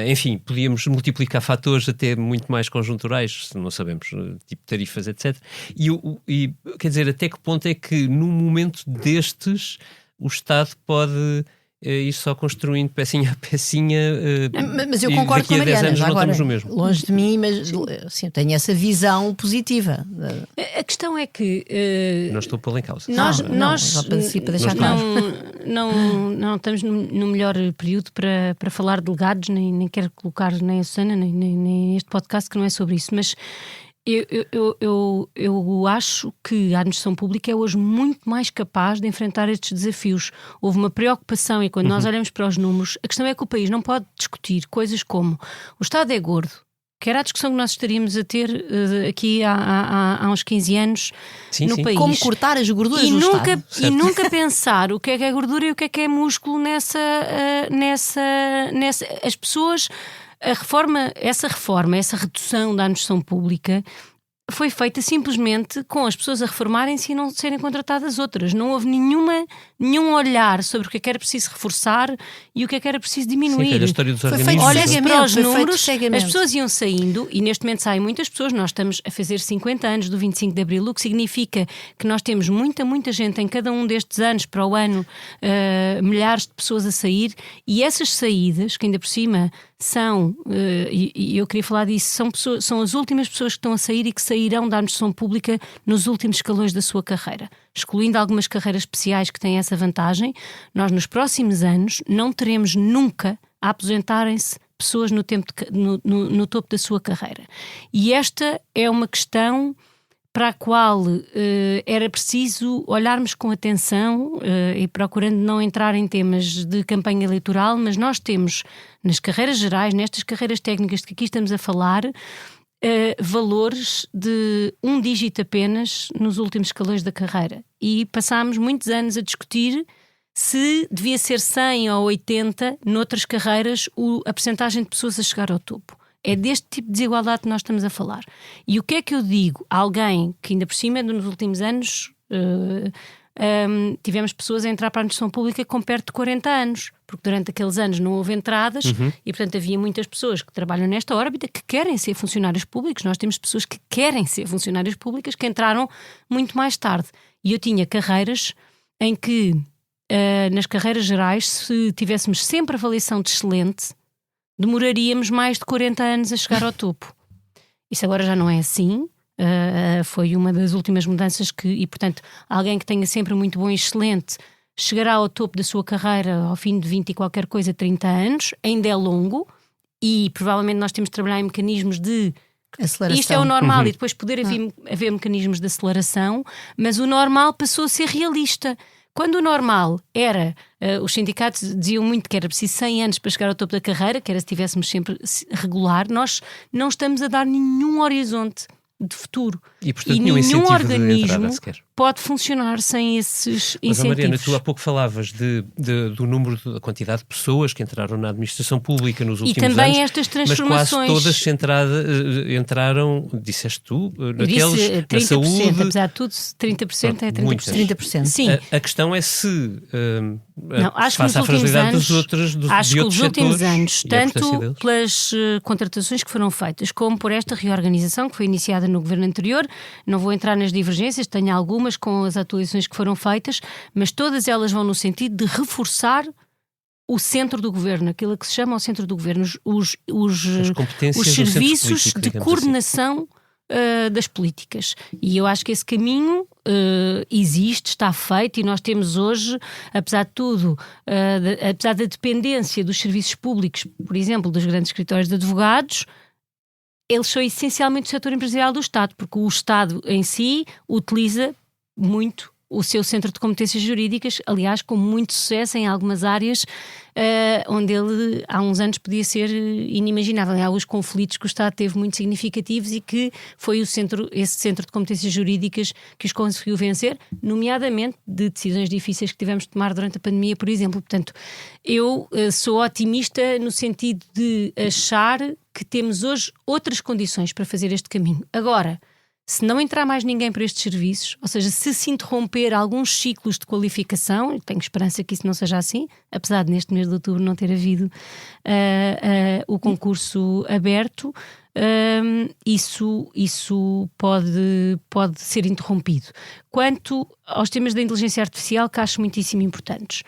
enfim, podíamos multiplicar fatores até muito mais conjunturais, não sabemos, tipo tarifas, etc. E quer dizer, até que ponto é que num momento destes o Estado pode... ir só construindo pecinha a pecinha. Mas eu concordo com a Mariana, já agora, no mesmo. longe de mim, mas assim, eu tenho essa visão positiva. A questão é que não estou a pô-la em causa. Nós não estamos no melhor período para falar de legados, nem quero colocar nem a Susana, nem este podcast, que não é sobre isso, mas eu acho que a administração pública é hoje muito mais capaz de enfrentar estes desafios. Houve uma preocupação, e quando nós olhamos para os números, a questão é que o país não pode discutir coisas como o Estado é gordo, que era a discussão que nós estaríamos a ter aqui há uns 15 anos no país. Como cortar as gorduras do Estado. E nunca pensar o que é gordura e o que é músculo nessa as pessoas... Essa redução da administração pública foi feita simplesmente com as pessoas a reformarem-se e não serem contratadas outras. Não houve nenhum olhar sobre o que é que era preciso reforçar e o que era preciso diminuir. Sim, a história dos organismos. Olha-se para os números, as pessoas iam saindo, e neste momento saem muitas pessoas. Nós estamos a fazer 50 anos do 25 de Abril, o que significa que nós temos muita gente em cada um destes anos para o ano, milhares de pessoas a sair, e essas saídas, que ainda por cima são, e eu queria falar disso, são as últimas pessoas que estão a sair e que sairão da administração pública nos últimos escalões da sua carreira. Excluindo algumas carreiras especiais que têm essa vantagem, nós nos próximos anos não teremos nunca a aposentarem-se pessoas no topo da sua carreira. E esta é uma questão para a qual era preciso olharmos com atenção, e procurando não entrar em temas de campanha eleitoral, mas nós temos nas carreiras gerais, nestas carreiras técnicas de que aqui estamos a falar, valores de 1 dígito apenas nos últimos escalões da carreira. E passámos muitos anos a discutir se devia ser 100 ou 80 noutras carreiras a percentagem de pessoas a chegar ao topo. É deste tipo de desigualdade que nós estamos a falar. E o que é que eu digo a alguém que ainda por cima nos últimos anos tivemos pessoas a entrar para a administração pública com perto de 40 anos, porque durante aqueles anos não houve entradas e portanto havia muitas pessoas que trabalham nesta órbita que querem ser funcionários públicos. Nós temos pessoas que querem ser funcionários públicos que entraram muito mais tarde. E eu tinha carreiras em que nas carreiras gerais, se tivéssemos sempre avaliação de excelente, demoraríamos mais de 40 anos a chegar ao topo. Isso agora já não é assim. Foi uma das últimas mudanças e portanto, alguém que tenha sempre muito bom e excelente chegará ao topo da sua carreira ao fim de 20 e qualquer coisa, 30 anos. Ainda é longo e provavelmente nós temos de trabalhar em mecanismos de aceleração. Isto é o normal e depois poder haver mecanismos de aceleração, mas o normal passou a ser realista. Quando o normal era, os sindicatos diziam muito que era preciso 100 anos para chegar ao topo da carreira, que era se estivéssemos sempre regular, nós não estamos a dar nenhum horizonte de futuro. E portanto nenhum incentivo de entrada sequer. pode funcionar sem esses Mas, incentivos. Mariana, tu há pouco falavas do número, da quantidade de pessoas que entraram na administração pública nos últimos anos. E também estas transformações. Mas quase todas entraram, disseste tu, Eu disse 30%, na saúde. apesar de tudo, 30% é 30%. Muitas. 30%. Sim. A questão é se Não, acho que face à fragilidade dos outros acho que os últimos anos, e a importância tanto deles. pelas contratações que foram feitas, como por esta reorganização que foi iniciada no governo anterior, não vou entrar nas divergências, tenho algumas com as atualizações que foram feitas, mas todas elas vão no sentido de reforçar o centro do governo, aquilo que se chama o centro do governo, os competências do centro serviços político, de digamos coordenação das políticas. E eu acho que esse caminho existe, está feito, e nós temos hoje, apesar de tudo, apesar da dependência dos serviços públicos, por exemplo, dos grandes escritórios de advogados, eles são essencialmente o setor empresarial do Estado, porque o Estado em si utiliza muito o seu centro de competências jurídicas, aliás, com muito sucesso em algumas áreas onde ele há uns anos podia ser inimaginável. Há alguns conflitos que o Estado teve muito significativos e que foi esse centro de competências jurídicas que os conseguiu vencer, nomeadamente de decisões difíceis que tivemos de tomar durante a pandemia, por exemplo. Portanto, eu sou otimista no sentido de achar que temos hoje outras condições para fazer este caminho. Agora, se não entrar mais ninguém para estes serviços, ou seja, se interromper alguns ciclos de qualificação, eu tenho esperança que isso não seja assim, apesar de neste mês de outubro não ter havido o concurso aberto, isso pode ser interrompido. Quanto aos temas da inteligência artificial, que acho muitíssimo importantes.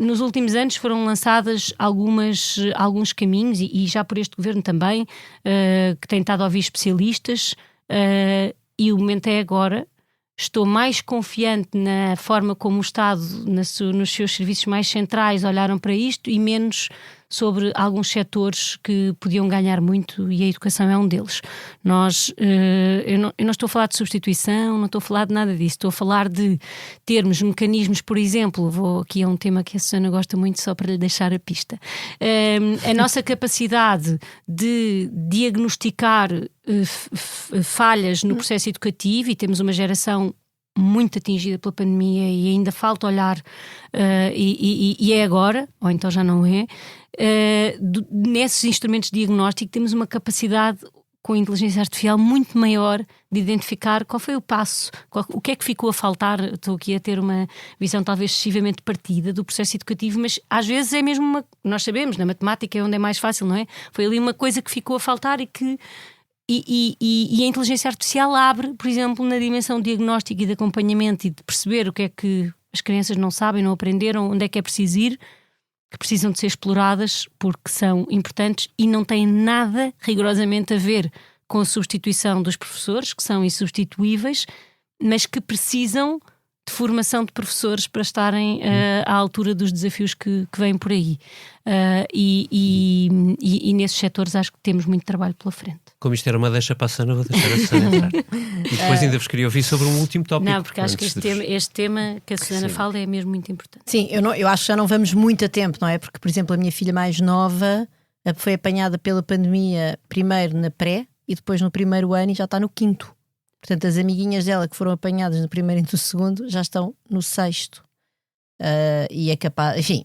Nos últimos anos foram lançadas alguns caminhos, e já por este governo também, que tem estado a ouvir especialistas, e o momento é agora. Estou mais confiante na forma como o Estado, nos seus serviços mais centrais, olharam para isto e menos sobre alguns setores que podiam ganhar muito, e a educação é um deles. Eu não estou a falar de substituição, não estou a falar de nada disso, estou a falar de termos mecanismos, por exemplo, vou aqui a um tema que a Susana gosta muito, só para lhe deixar a pista. A nossa capacidade de diagnosticar falhas no processo educativo, e temos uma geração muito atingida pela pandemia e ainda falta olhar, e é agora, ou então já não é, nesses instrumentos de diagnóstico temos uma capacidade com a inteligência artificial muito maior de identificar qual foi o passo, o que é que ficou a faltar. Estou aqui a ter uma visão talvez excessivamente partida do processo educativo, mas às vezes é mesmo nós sabemos, na matemática é onde é mais fácil, não é? Foi ali uma coisa que ficou a faltar e a inteligência artificial abre, por exemplo, na dimensão de diagnóstico e de acompanhamento e de perceber o que é que as crianças não sabem, não aprenderam, onde é que é preciso ir, que precisam de ser exploradas porque são importantes e não têm nada rigorosamente a ver com a substituição dos professores, que são insubstituíveis, mas que precisam de formação de professores para estarem à altura dos desafios que vêm por aí. E nesses setores acho que temos muito trabalho pela frente. Como isto era uma deixa para a Susana, vou deixar a Susana entrar. E depois ainda vos queria ouvir sobre um último tópico. Não, porque acho que este tema que a Susana fala é mesmo muito importante. Sim, eu acho que já não vamos muito a tempo, não é? Porque, por exemplo, a minha filha mais nova foi apanhada pela pandemia primeiro na pré e depois no primeiro ano, e já está no quinto. Portanto, as amiguinhas dela que foram apanhadas no primeiro e no segundo já estão no sexto. E é capaz, enfim,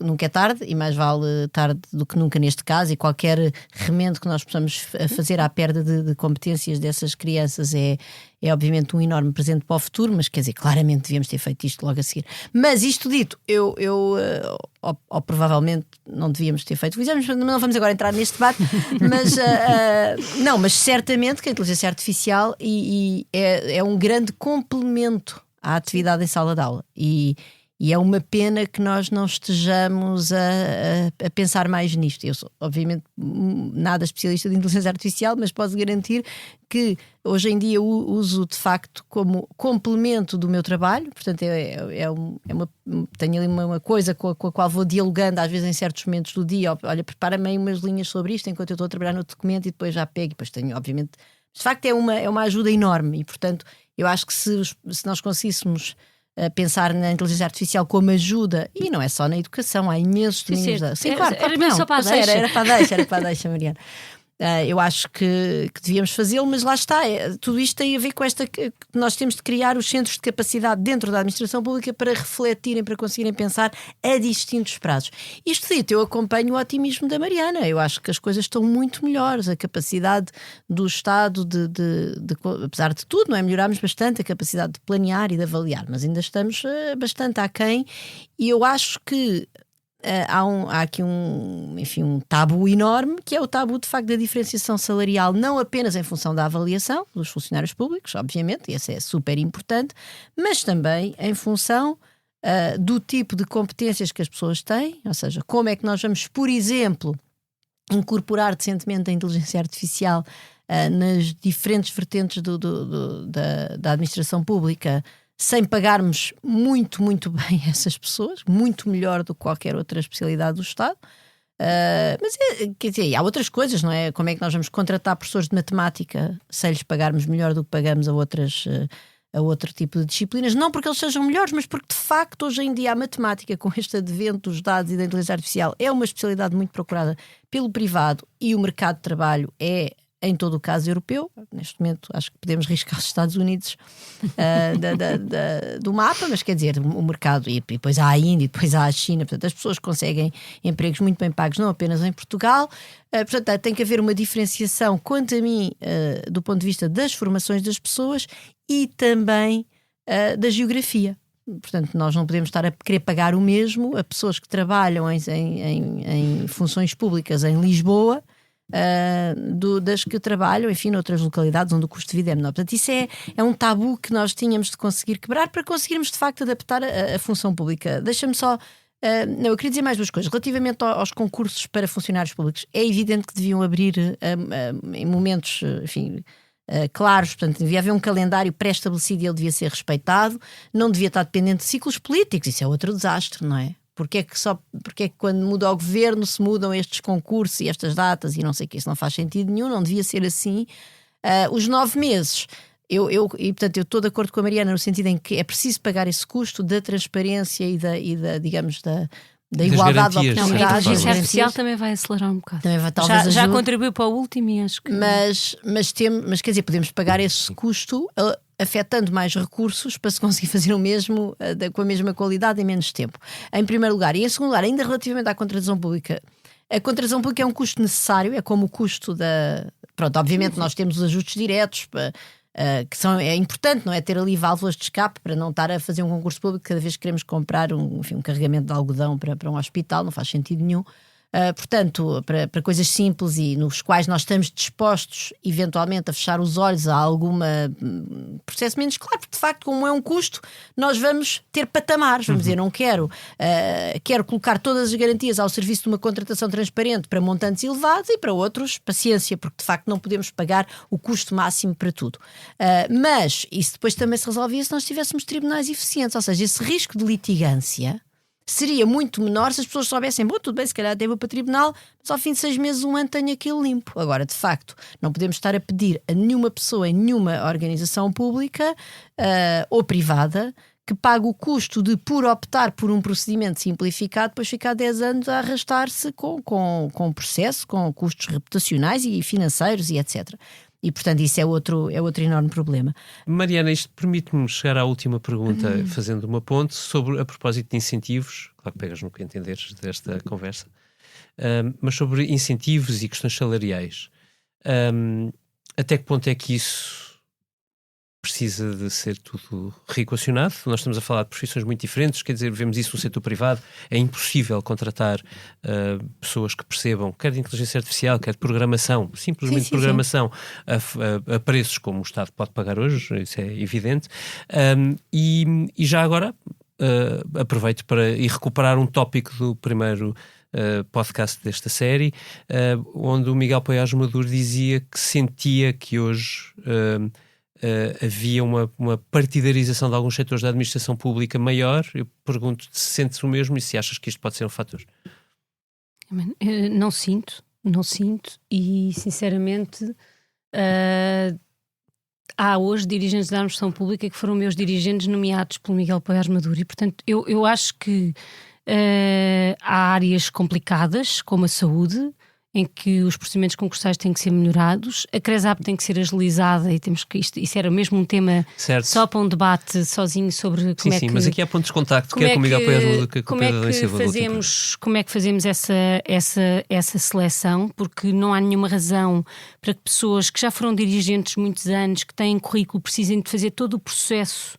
nunca é tarde, e mais vale tarde do que nunca neste caso, e qualquer remendo que nós possamos fazer à perda de competências dessas crianças é obviamente um enorme presente para o futuro, mas quer dizer, claramente devíamos ter feito isto logo a seguir. Mas isto dito, ou provavelmente não devíamos ter feito, não vamos agora entrar neste debate, mas certamente que a inteligência artificial é um grande complemento à atividade em sala de aula, e é uma pena que nós não estejamos a pensar mais nisto. Eu sou, obviamente, nada especialista de inteligência artificial, mas posso garantir que hoje em dia uso de facto como complemento do meu trabalho. Portanto, tenho ali uma coisa com a qual vou dialogando, às vezes em certos momentos do dia. Olha, prepara-me aí umas linhas sobre isto enquanto eu estou a trabalhar no documento, e depois já pego. E depois tenho, obviamente, de facto é uma ajuda enorme. E, portanto, eu acho que se nós conseguíssemos pensar na inteligência artificial como ajuda, e não é só na educação, há imensos domínios. Sim, claro, era só para a deixa. Era para a deixa, Mariana. Eu acho que devíamos fazê-lo, mas lá está. Tudo isto tem a ver com esta. Nós temos de criar os centros de capacidade dentro da administração pública para refletirem, para conseguirem pensar a distintos prazos. Isto dito, eu acompanho o otimismo da Mariana. Eu acho que as coisas estão muito melhores. A capacidade do Estado apesar de tudo, não é? Melhorámos bastante a capacidade de planear e de avaliar, mas ainda estamos bastante aquém. E eu acho que há aqui um tabu enorme, que é o tabu de facto da diferenciação salarial, não apenas em função da avaliação dos funcionários públicos, obviamente, e esse é super importante, mas também em função do tipo de competências que as pessoas têm, ou seja, como é que nós vamos, por exemplo, incorporar decentemente a inteligência artificial nas diferentes vertentes da administração pública, sem pagarmos muito, muito bem essas pessoas, muito melhor do que qualquer outra especialidade do Estado. Mas, quer dizer, há outras coisas, não é? Como é que nós vamos contratar professores de matemática sem lhes pagarmos melhor do que pagamos a outro tipo de disciplinas? Não porque eles sejam melhores, mas porque, de facto, hoje em dia a matemática, com este advento dos dados e da inteligência artificial, é uma especialidade muito procurada pelo privado e o mercado de trabalho é, em todo o caso, europeu. Neste momento acho que podemos riscar os Estados Unidos do mapa, mas quer dizer, o mercado, e depois há a Índia, e depois há a China, portanto as pessoas conseguem empregos muito bem pagos, não apenas em Portugal. Portanto, tem que haver uma diferenciação, quanto a mim, do ponto de vista das formações das pessoas e também da geografia. Portanto, nós não podemos estar a querer pagar o mesmo a pessoas que trabalham em funções públicas em Lisboa, das que trabalham, enfim, noutras localidades onde o custo de vida é menor. Portanto, isso é um tabu que nós tínhamos de conseguir quebrar para conseguirmos, de facto, adaptar a função pública. Deixa-me só... eu queria dizer mais duas coisas. Relativamente aos concursos para funcionários públicos, é evidente que deviam abrir em momentos, enfim... claros, portanto, devia haver um calendário pré-estabelecido e ele devia ser respeitado, não devia estar dependente de ciclos políticos. Isso é outro desastre, não é? Porque é que quando muda o governo se mudam estes concursos e estas datas e não sei o que, isso não faz sentido nenhum, não devia ser assim. Os 9 meses, portanto, eu estou de acordo com a Mariana no sentido em que é preciso pagar esse custo da transparência e da digamos, da igualdade de oportunidades. A inteligência artificial também vai acelerar um bocado. Já contribuiu para o último e acho que... Mas quer dizer, podemos pagar esse custo afetando mais recursos para se conseguir fazer o mesmo com a mesma qualidade em menos tempo. Em primeiro lugar. E em segundo lugar, ainda relativamente à contratação pública, a contratação pública é um custo necessário, é como o custo da... Pronto, obviamente nós temos os ajustes diretos é importante, não é? Ter ali válvulas de escape para não estar a fazer um concurso público cada vez que queremos comprar um carregamento de algodão para um hospital, não faz sentido nenhum. Portanto, para coisas simples e nos quais nós estamos dispostos eventualmente a fechar os olhos a algum processo menos claro, porque de facto, como é um custo, nós vamos ter patamares, vamos dizer, não quero colocar todas as garantias ao serviço de uma contratação transparente para montantes elevados e para outros, paciência, porque de facto não podemos pagar o custo máximo para tudo. Mas isso depois também se resolvia se nós tivéssemos tribunais eficientes, ou seja, esse risco de litigância seria muito menor se as pessoas soubessem, bom, tudo bem, se calhar até vou para o tribunal, mas ao fim de 6 meses, 1 ano tenho aquilo limpo. Agora, de facto, não podemos estar a pedir a nenhuma pessoa em nenhuma organização pública ou privada que pague o custo de, por optar por um procedimento simplificado, depois ficar 10 anos a arrastar-se com um processo, com custos reputacionais e financeiros e etc. E, portanto, isso é outro enorme problema. Mariana, isto permite-me chegar à última pergunta, fazendo uma ponte sobre, a propósito de incentivos, claro que pegas no que entenderes desta conversa, mas sobre incentivos e questões salariais. Até que ponto é que isso precisa de ser tudo reequacionado? Nós estamos a falar de profissões muito diferentes, quer dizer, vemos isso no setor privado, é impossível contratar pessoas que percebam, quer de inteligência artificial, quer de programação, simplesmente programação, a preços como o Estado pode pagar hoje, isso é evidente, e já agora aproveito para ir recuperar um tópico do primeiro podcast desta série, onde o Miguel Poiares Maduro dizia que sentia que hoje havia uma partidarização de alguns setores da administração pública maior. Eu pergunto-te se sentes o mesmo e se achas que isto pode ser um fator. Não sinto e sinceramente há hoje dirigentes da administração pública que foram meus dirigentes nomeados pelo Miguel Poiares Maduro e portanto eu acho que há áreas complicadas como a saúde em que os procedimentos concursais têm que ser melhorados, a CRESAP tem que ser agilizada e temos que isso era mesmo um tema certo. Só para um debate sozinho sobre como é que... Sim, mas aqui há pontos de contacto, quer com o Miguel Paes Maduro, quer com o Pedro Adão e Silva. Como é que fazemos essa seleção? Porque não há nenhuma razão para que pessoas que já foram dirigentes muitos anos, que têm currículo, precisem de fazer todo o processo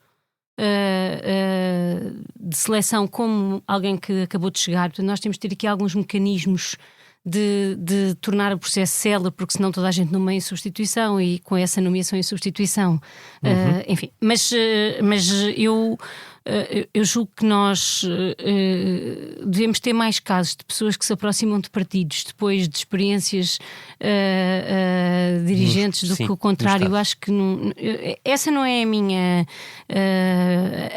de seleção como alguém que acabou de chegar. Portanto, nós temos de ter aqui alguns mecanismos de tornar o processo célere, porque senão toda a gente nomeia em substituição e com essa nomeação em substituição, enfim, mas eu julgo que nós devemos ter mais casos de pessoas que se aproximam de partidos depois de experiências dirigentes do que o contrário. Eu acho que essa não é a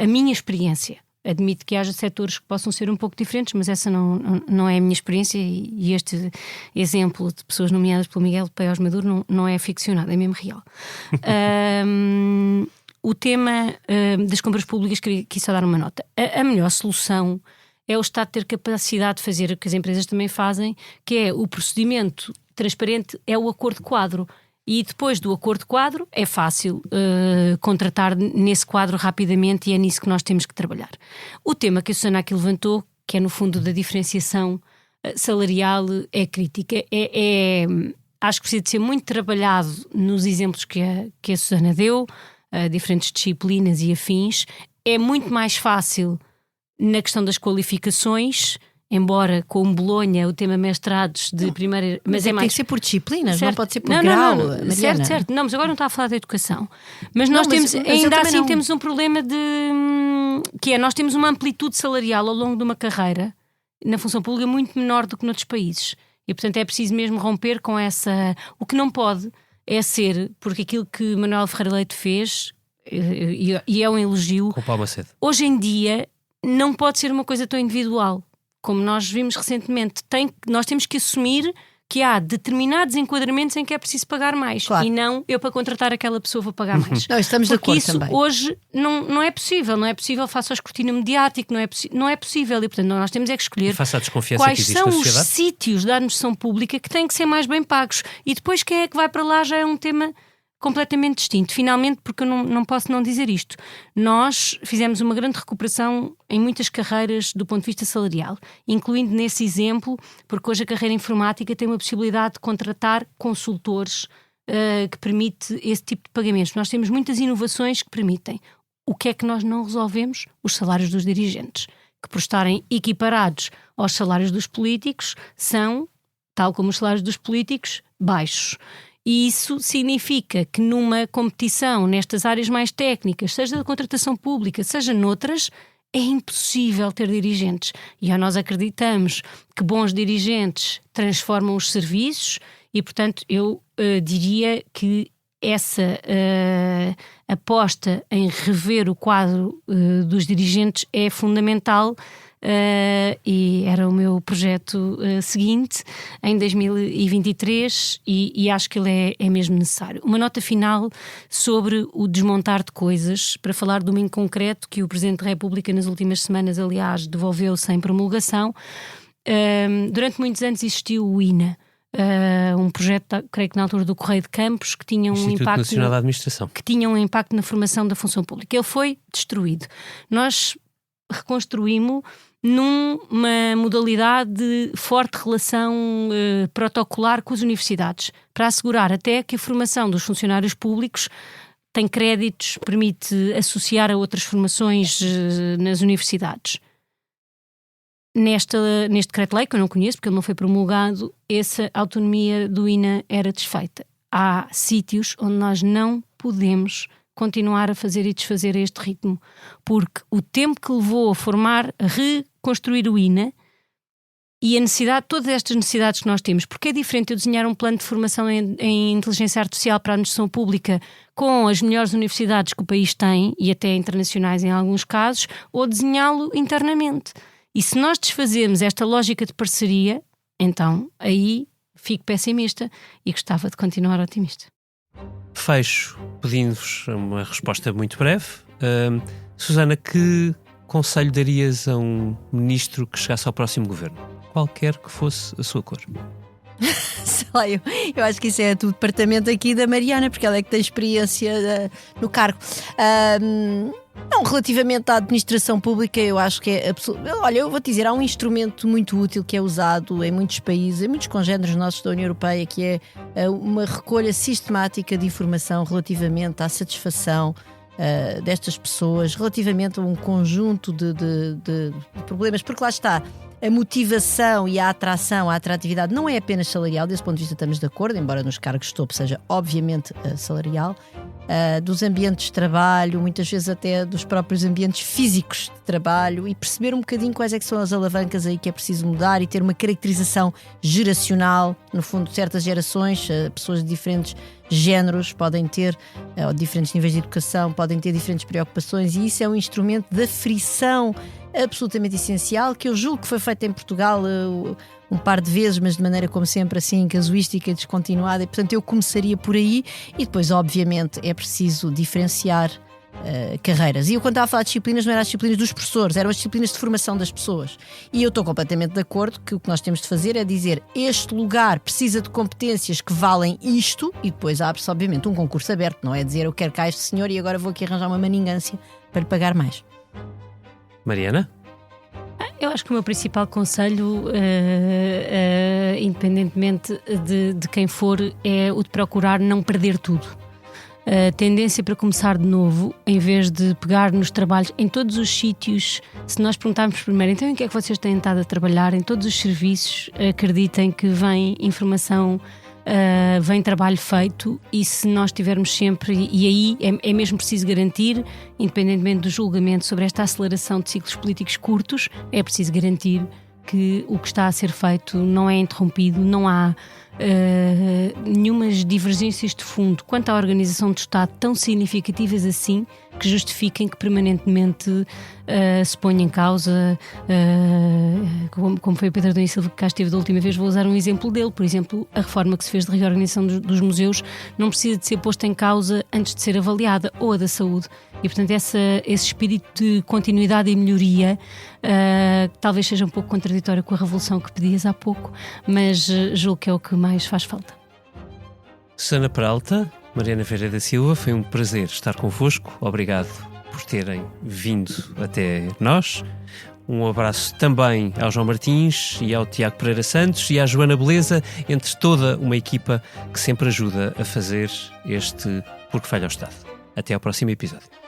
minha experiência. Admito que haja setores que possam ser um pouco diferentes, mas essa não é a minha experiência e este exemplo de pessoas nomeadas pelo Miguel Paes Maduro não é ficcionado, é mesmo real. O tema das compras públicas, queria aqui só dar uma nota. A melhor solução é o Estado ter capacidade de fazer o que as empresas também fazem, que é o procedimento transparente, é o acordo quadro. E depois do acordo quadro é fácil contratar nesse quadro rapidamente e é nisso que nós temos que trabalhar. O tema que a Susana aqui levantou, que é no fundo da diferenciação salarial, é crítica. Acho que precisa de ser muito trabalhado nos exemplos que a Susana deu, diferentes disciplinas e afins. É muito mais fácil na questão das qualificações, embora com Bolonha o tema mestrados de primeira... Mas é mais... tem que ser por disciplinas, certo. Não pode ser por grau. Não. Certo. Não, mas agora não está a falar da educação. Mas nós ainda assim temos um problema que é, nós temos uma amplitude salarial ao longo de uma carreira na função pública muito menor do que noutros países. E portanto é preciso mesmo romper com essa... O que não pode é ser, porque aquilo que Manuel Ferreira Leite fez, e é um elogio, com palma cedo. Hoje em dia não pode ser uma coisa tão individual. Como nós vimos recentemente, nós temos que assumir que há determinados enquadramentos em que é preciso pagar mais. Claro. E não eu para contratar aquela pessoa vou pagar mais. Não, estamos de acordo também. Porque isso hoje não é possível. Não é possível face ao escrutínio mediático. Não é possível. E portanto nós temos é que escolher quais são os sítios da administração pública que têm que ser mais bem pagos. E depois quem é que vai para lá já é um tema completamente distinto. Finalmente, porque eu não posso não dizer isto, nós fizemos uma grande recuperação em muitas carreiras do ponto de vista salarial, incluindo nesse exemplo, porque hoje a carreira informática tem uma possibilidade de contratar consultores que permite esse tipo de pagamentos. Nós temos muitas inovações que permitem. O que é que nós não resolvemos? Os salários dos dirigentes, que por estarem equiparados aos salários dos políticos, são, tal como os salários dos políticos, baixos. E isso significa que numa competição nestas áreas mais técnicas, seja da contratação pública, seja noutras, é impossível ter dirigentes. E nós acreditamos que bons dirigentes transformam os serviços e, portanto, eu diria que essa aposta em rever o quadro dos dirigentes é fundamental. E era o meu projeto seguinte em 2023 e acho que ele é mesmo necessário. Uma nota final sobre o desmontar de coisas, para falar de uma em concreto que o Presidente da República nas últimas semanas, aliás, devolveu sem promulgação. Durante muitos anos existiu o INA, um projeto, creio que na altura do Correio de Campos, que tinha Instituto Nacional da Administração, que tinha um impacto na formação da função pública. Ele foi destruído. Nós reconstruímos numa modalidade de forte relação protocolar com as universidades, para assegurar até que a formação dos funcionários públicos tem créditos, permite associar a outras formações nas universidades. Neste decreto-lei, que eu não conheço porque ele não foi promulgado, essa autonomia do INA era desfeita. Há sítios onde nós não podemos continuar a fazer e desfazer a este ritmo, porque o tempo que levou a formar, a reconstruir o INA e a necessidade, todas estas necessidades que nós temos, porque é diferente eu desenhar um plano de formação em inteligência artificial para a administração pública com as melhores universidades que o país tem, e até internacionais em alguns casos, ou desenhá-lo internamente. E se nós desfazermos esta lógica de parceria, então aí fico pessimista e gostava de continuar otimista. Fecho pedindo-vos uma resposta muito breve. Susana, que conselho darias a um ministro que chegasse ao próximo governo? Qualquer que fosse a sua cor. Sei lá, eu acho que isso é do departamento aqui da Mariana, porque ela é que tem experiência no cargo. Não, relativamente à administração pública, eu acho que é absoluto. Olha, eu vou te dizer, há um instrumento muito útil que é usado em muitos países, em muitos congêneres nossos da União Europeia, que é uma recolha sistemática de informação relativamente à satisfação destas pessoas, relativamente a um conjunto de problemas, porque lá está. A motivação e a atração, a atratividade não é apenas salarial, desse ponto de vista estamos de acordo, embora nos cargos de topo seja obviamente salarial, dos ambientes de trabalho, muitas vezes até dos próprios ambientes físicos de trabalho, e perceber um bocadinho quais é que são as alavancas aí que é preciso mudar e ter uma caracterização geracional, no fundo certas gerações, pessoas de diferentes géneros podem ter, ou diferentes níveis de educação, podem ter diferentes preocupações, e isso é um instrumento de aferição absolutamente essencial, que eu julgo que foi feito em Portugal um par de vezes, mas de maneira, como sempre, assim, casuística, descontinuada, e portanto eu começaria por aí, e depois obviamente é preciso diferenciar carreiras. E eu, quando estava a falar de disciplinas, não eram as disciplinas dos professores, eram as disciplinas de formação das pessoas, e eu estou completamente de acordo que o que nós temos de fazer é dizer, este lugar precisa de competências que valem isto, e depois abre-se obviamente um concurso aberto, não é dizer eu quero cá este senhor e agora vou aqui arranjar uma maningância para lhe pagar mais. Mariana? Eu acho que o meu principal conselho, independentemente de quem for, é o de procurar não perder tudo. A tendência para começar de novo, em vez de pegar nos trabalhos em todos os sítios, se nós perguntarmos primeiro, então em que é que vocês têm estado a trabalhar, em todos os serviços, acreditem que vem informação, vem trabalho feito, e se nós tivermos sempre, e aí é mesmo preciso garantir, independentemente do julgamento sobre esta aceleração de ciclos políticos curtos, é preciso garantir que o que está a ser feito não é interrompido, não há nenhumas divergências de fundo quanto à organização do Estado tão significativas assim que justifiquem que permanentemente se ponha em causa, como foi o Pedro Adão e Silva que cá esteve da última vez. Vou usar um exemplo dele, por exemplo, a reforma que se fez de reorganização dos museus não precisa de ser posta em causa antes de ser avaliada, ou a da saúde, e portanto esse espírito de continuidade e melhoria talvez seja um pouco contraditório com a revolução que pedias há pouco, mas julgo que é o que mais faz falta. Susana Peralta, Mariana Ferreira da Silva, foi um prazer estar convosco. Obrigado por terem vindo até nós. Um abraço também ao João Martins e ao Tiago Pereira Santos e à Joana Beleza, entre toda uma equipa que sempre ajuda a fazer este Porque Falha ao Estado. Até ao próximo episódio.